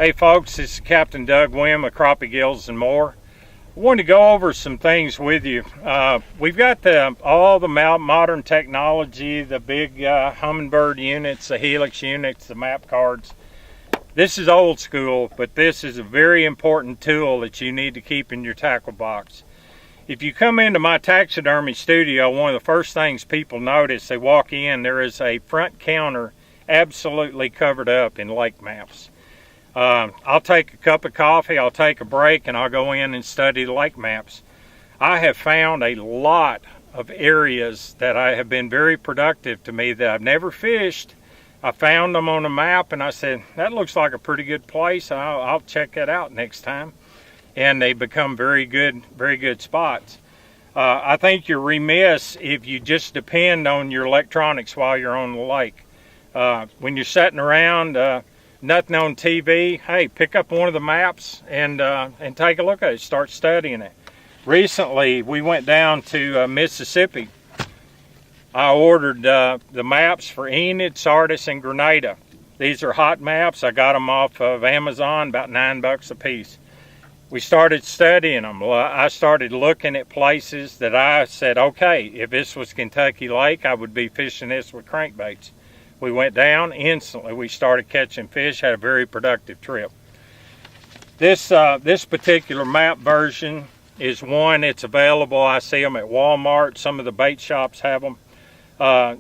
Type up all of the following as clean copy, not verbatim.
Hey folks, this is Captain Doug Wynn of Crappie Gills and more. I wanted to go over some things with you. We've got all the modern technology, the big Humminbird units, the Helix units, the map cards. This is old school, but this is a very important tool that you need to keep in your tackle box. If you come into my taxidermy studio, one of the first things people notice, they walk in, there is a front counter absolutely covered up in lake maps. I'll take a cup of coffee, I'll take a break, and I'll go in and study the lake maps. I have found a lot of areas that have been very productive to me that I've never fished. I found them on a map and I said, that looks like a pretty good place. I'll check that out next time. And they become very good spots. I think you're remiss if you just depend on your electronics while you're on the lake. When you're sitting around, nothing on TV, hey, pick up one of the maps and take a look at it, start studying it. Recently, we went down to Mississippi. I ordered the maps for Enid, Sardis, and Grenada. These are hot maps. I got them off of Amazon, about $9 a piece. We started studying them. I started looking at places that I said, okay, if this was Kentucky Lake, I would be fishing this with crankbaits. We went down, instantly we started catching fish, had a very productive trip. This particular map version is one, it's available, I see them at Walmart, some of the bait shops have them.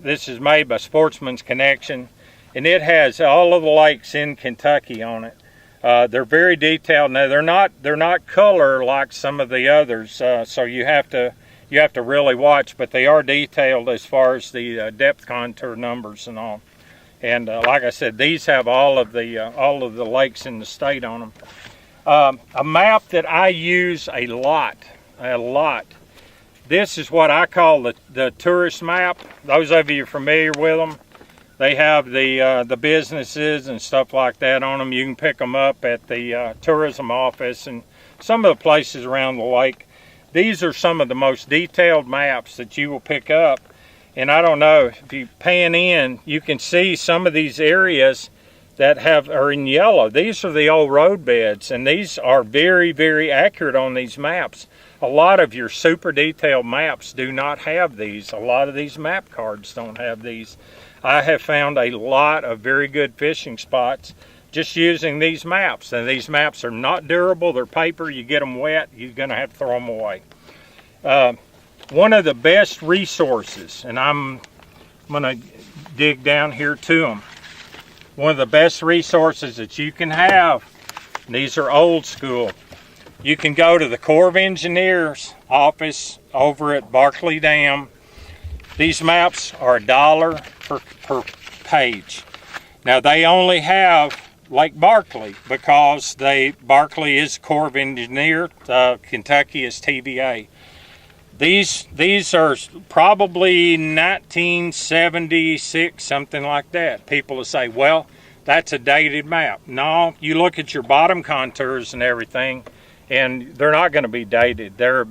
This is made by Sportsman's Connection, and it has all of the lakes in Kentucky on it. They're very detailed. Now they're not color like some of the others, so you have to really watch, but they are detailed as far as the depth contour numbers and all. And like I said, these have all of the lakes in the state on them. A map that I use a lot. This is what I call the tourist map. Those of you familiar with them, they have the businesses and stuff like that on them. You can pick them up at the tourism office and some of the places around the lake. These are some of the most detailed maps that you will pick up. And I don't know, if you pan in, you can see some of these areas that are in yellow. These are the old road beds, and these are very accurate on these maps. A lot of your super detailed maps do not have these. A lot of these map cards don't have these. I have found a lot of very good fishing spots just using these maps. And these maps are not durable, they're paper. You get them wet, you're going to have to throw them away. One of the best resources, and I'm going to dig down here to them. One of the best resources that you can have, these are old school. You can go to the Corps of Engineers office over at Barkley Dam. These maps are $1 per page. Now they only have Lake Barkley because Barkley is Corps of Engineers, Kentucky is TVA. These are probably 1976, something like that. People will say, well, that's a dated map. No, you look at your bottom contours and everything, and they're not going to be dated. They're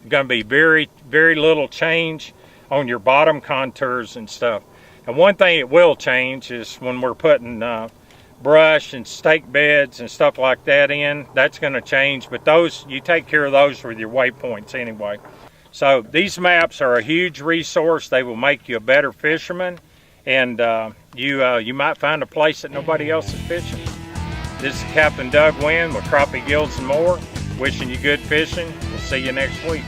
going to be very little change on your bottom contours and stuff. And one thing it will change is when we're putting brush and stake beds and stuff like that in, that's going to change. But those, you take care of those with your waypoints anyway. So these maps are a huge resource. They will make you a better fisherman, and you might find a place that nobody else is fishing. This is Captain Doug Wynn with Crappie Gills and more. Wishing you good fishing. We'll see you next week.